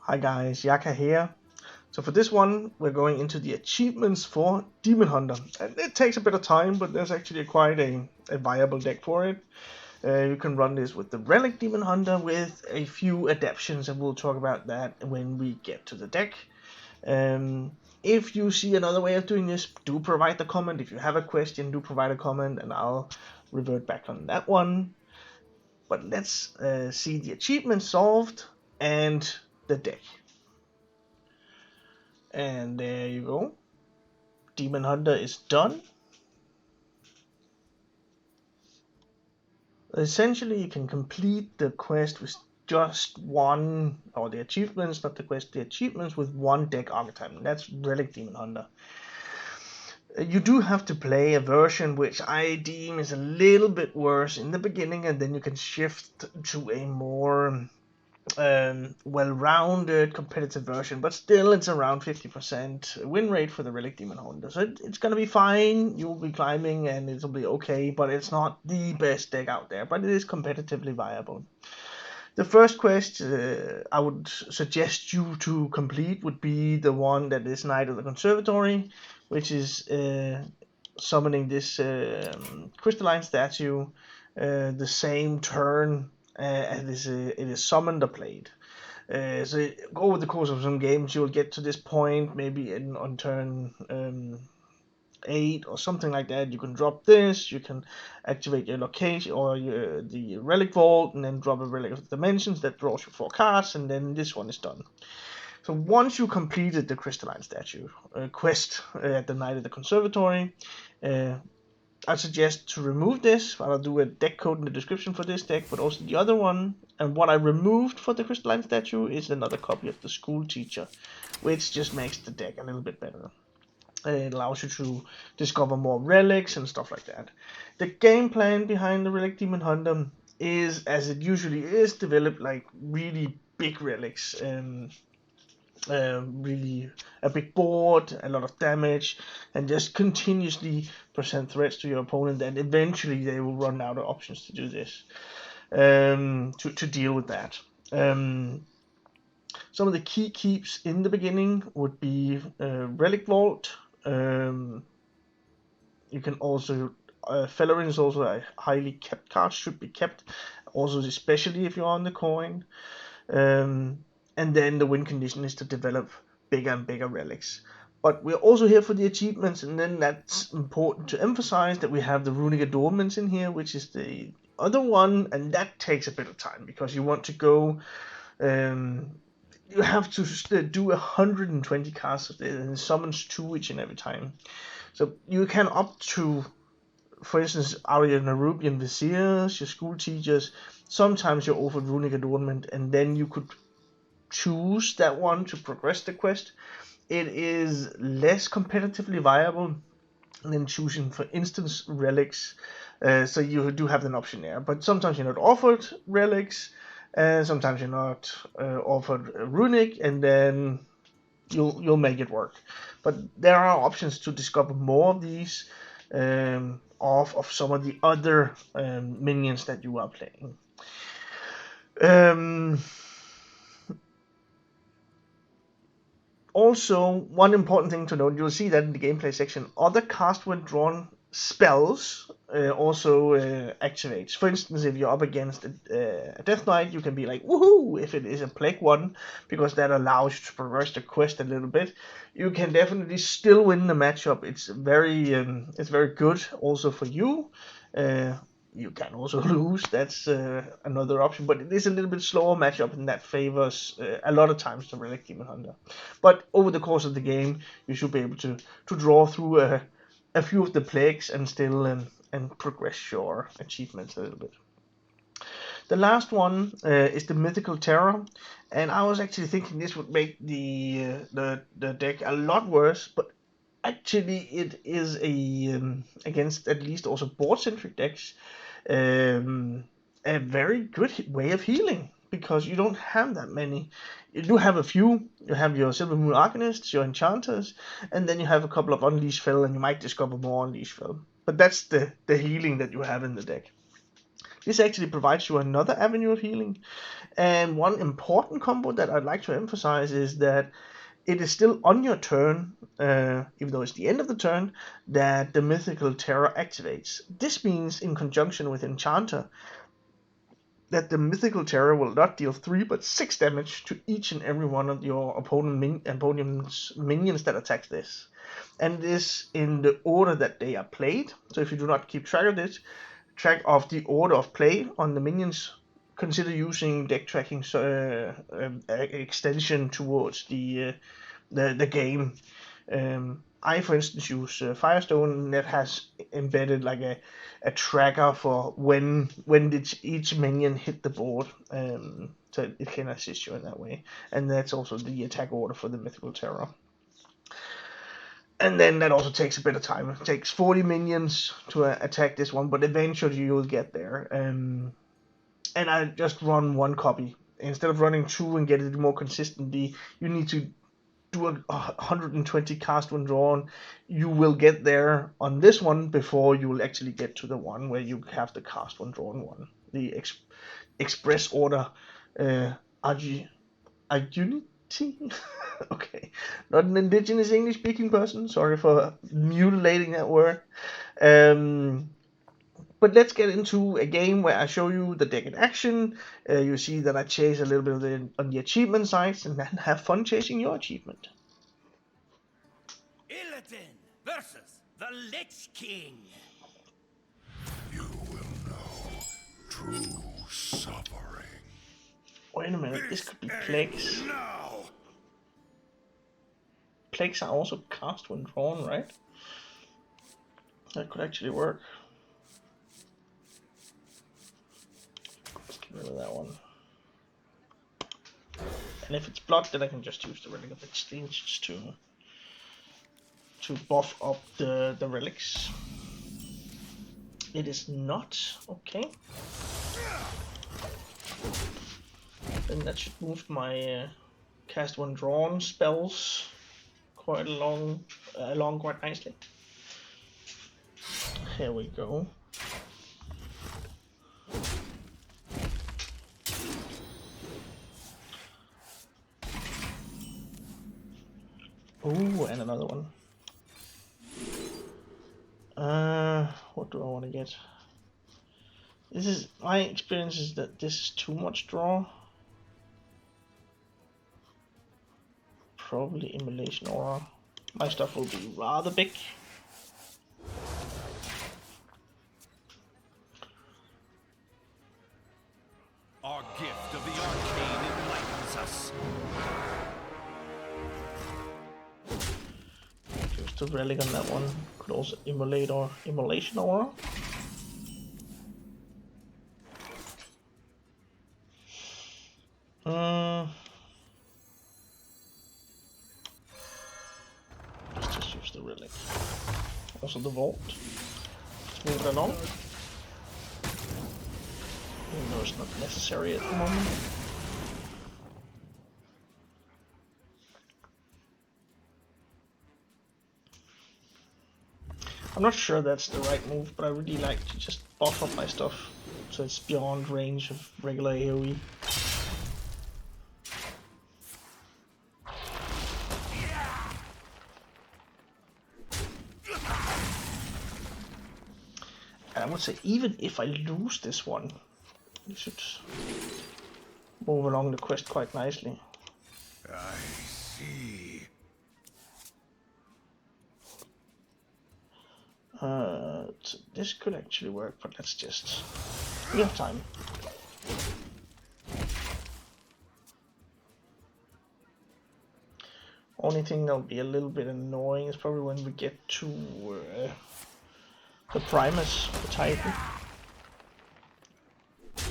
Hi guys, Yacca here. So for this one, we're going into the achievements for Demon Hunter. And it takes a bit of time, but there's actually quite a viable deck for it. You can run this with the Relic Demon Hunter with a few adaptations, and we'll talk about that when we get to the deck. If you see another way of doing this, do provide the comment. If you have a question, do provide a comment, and I'll revert back on that one. But let's see the achievement solved and the deck. And there you go. Demon Hunter is done. Essentially, you can complete the quest with just one, or the achievements, not the quest, the achievements with one deck archetype, and that's Relic Demon Hunter. You do have to play a version which I deem is a little bit worse in the beginning, and then you can shift to a more well-rounded competitive version, but still it's around 50% win rate for the Relic Demon Hunter. So it's gonna be fine, you'll be climbing and it'll be okay, but it's not the best deck out there, but it is competitively viable. The first quest I would suggest you to complete would be the one that is Knight of the Conservatory, which is summoning this crystalline statue the same turn as it is summoned or played. So over the course of some games, you'll get to this point, maybe on turn 8 or something like that. You can drop this, you can activate your location or the Relic Vault, and then drop a Relic of Dimensions that draws you 4 cards, and then this one is done. So once you completed the crystalline statue quest at the Knight of the Conservatory, I suggest to remove this. I'll do a deck code in the description for this deck, but also the other one. And what I removed for the crystalline statue is another copy of the School Teacher, which just makes the deck a little bit better. It allows you to discover more relics and stuff like that. The game plan behind the Relic Demon Hunter is, as it usually is, developed like really big relics. Really a big board, a lot of damage, and just continuously present threats to your opponent, and eventually they will run out of options to do this, to deal with that. Some of the key keeps in the beginning would be Relic Vault. You can also Felerin is also a highly kept card, should be kept, also especially if you're on the coin. And then the win condition is to develop bigger and bigger relics. But we're also here for the achievements, and then that's important to emphasize that we have the Runic Adornments in here, which is the other one, and that takes a bit of time because you want to go. You have to do 120 casts of this, and it summons 2 each and every time. So you can up to, for instance, out of your Nerubian Viziers, your School Teachers, sometimes you're offered Runic Adornment, and then you could choose that one to progress the quest. It is less competitively viable than choosing, for instance, relics. So you do have an option there, but sometimes you're not offered relics, and sometimes you're not offered runic, and then you'll make it work. But there are options to discover more of these of some of the other minions that you are playing. Also, one important thing to note, you'll see that in the gameplay section, other cast when drawn spells also activates. For instance, if you're up against a Death Knight, you can be like, woohoo, if it is a Plague one, because that allows you to progress the quest a little bit. You can definitely still win the matchup. It's very good also for you. You can also lose, that's another option, but it is a little bit slower matchup, and that favors a lot of times the Relic Demon Hunter. But over the course of the game, you should be able to draw through a few of the plagues and still and progress your achievements a little bit. The last one is the Mythical Terror, and I was actually thinking this would make the deck a lot worse, but actually it is against at least also board-centric decks, a very good way of healing, because you don't have that many. You do have a few. You have your Silvermoon Arcanists, your Enchanters, and then you have a couple of Unleash Fel, and you might discover more Unleash Fel. But that's the healing that you have in the deck. This actually provides you another avenue of healing. And one important combo that I'd like to emphasize is that it is still on your turn, even though it's the end of the turn, that the Mythical Terror activates. This means, in conjunction with Enchanter, that the Mythical Terror will not deal 3 but 6 damage to each and every one of your opponent's minions that attacks this. And this in the order that they are played. So if you do not keep track of the order of play on the minions, consider using deck tracking extension towards the game. I, for instance, use Firestone that has embedded like a tracker for when did each minion hit the board, so it can assist you in that way. And that's also the attack order for the Mythical Terror. And then that also takes a bit of time. It takes 40 minions to attack this one, but eventually you'll get there. And I just run 1 copy. Instead of running 2 and getting it more consistently, you need to do 120 cast when drawn. You will get there on this one before you will actually get to the one where you have the cast when drawn one. The express order Unity. Okay, not an indigenous English speaking person. Sorry for mutilating that word. But let's get into a game where I show you the deck in action. You see that I chase a little bit on the achievement sides and then have fun chasing your achievement. Illidan versus the Lich King. You will know true suffering. Wait a minute, this could be plagues. No. Plagues are also cast when drawn, right? That could actually work. Let's get rid of that one. And if it's blood, then I can just use the Relic of Extinction to buff up the relics. It is not. Okay. Then that should move my cast when drawn spells quite along quite nicely. Here we go. Ooh, and another one. What do I want to get? This is my experience is that this is too much draw. Probably Immolation Aura. My stuff will be rather big. Our gift of the arcane enlightens us. Just a relic on that one. Could also immolate or Immolation Aura. Let's just use the relic. Also the vault. Let's move it along. Even though it's not necessary at the moment. I'm not sure that's the right move, but I really like to just buff up my stuff so it's beyond range of regular AoE. And I would say even if I lose this one, you should move along the quest quite nicely. I see. So this could actually work, but let's just... we have time. Only thing that'll be a little bit annoying is probably when we get to the Primus, the Titan. But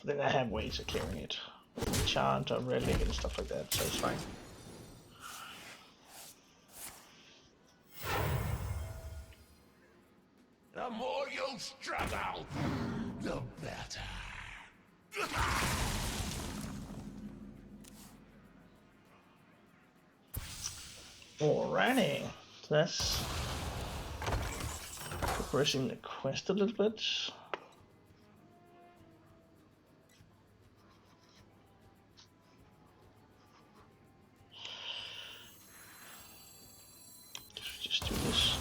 then I have ways of clearing it. Enchanter, Relic and stuff like that, so it's fine. The more you struggle, the better. Alrighty, so that's progressing quest a little bit. Just do this.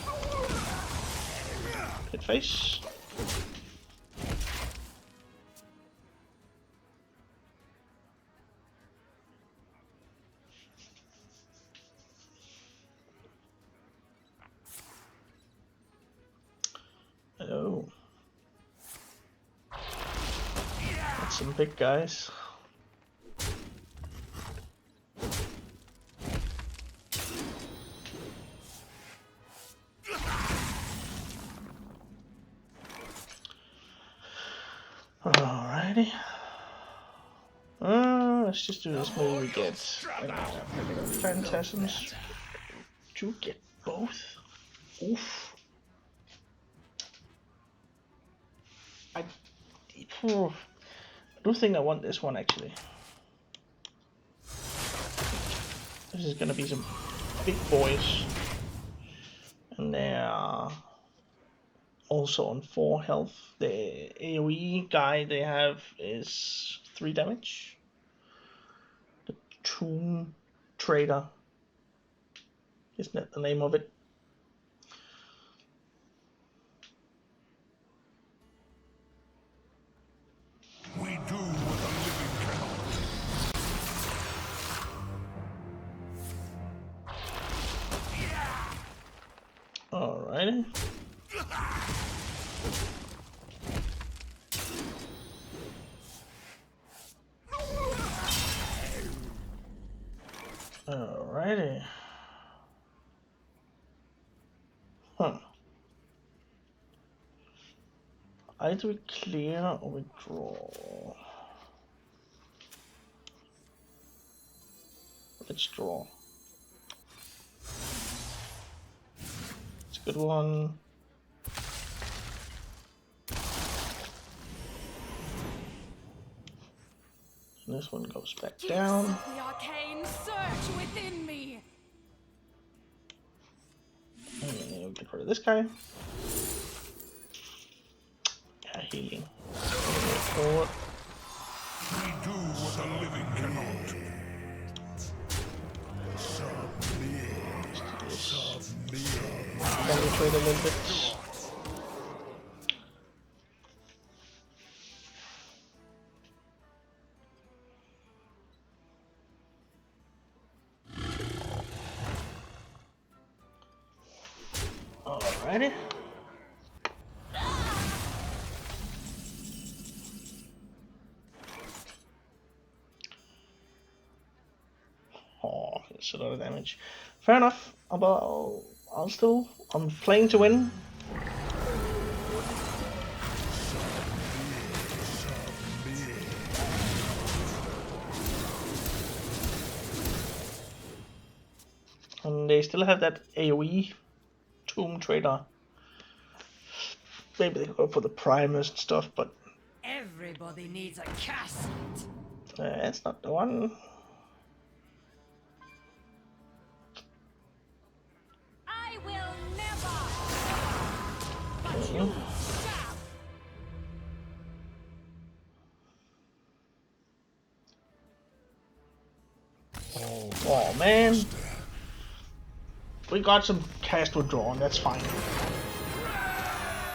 Hit face. Hello. That's some big guys. Alrighty. Let's just do this. Maybe we get Relic of Phantasms. To get both. Oof. I do think I want this one actually. This is gonna be some big boys, and they are also on 4 health. The AoE guy they have is 3 damage. The Tomb Trader, isn't that the name of it? We do what the living cannot. Alrighty. Alrighty. Huh. Either we clear or we draw. Let's draw. It's a good one. And this one goes back down. The arcane search within me. And we'll get rid of this guy. Yeah, healing. Forward. We do what the living cannot. Penetrate a little bit. Alrighty. Oh, it's a lot of damage. Fair enough. I'm playing to win. And they still have that AoE Tomb Trader. Maybe they go for the primers and stuff, but Everybody needs a cast. that's not the one. I will never. But you shall. Oh man. We got some cast withdrawn, that's fine.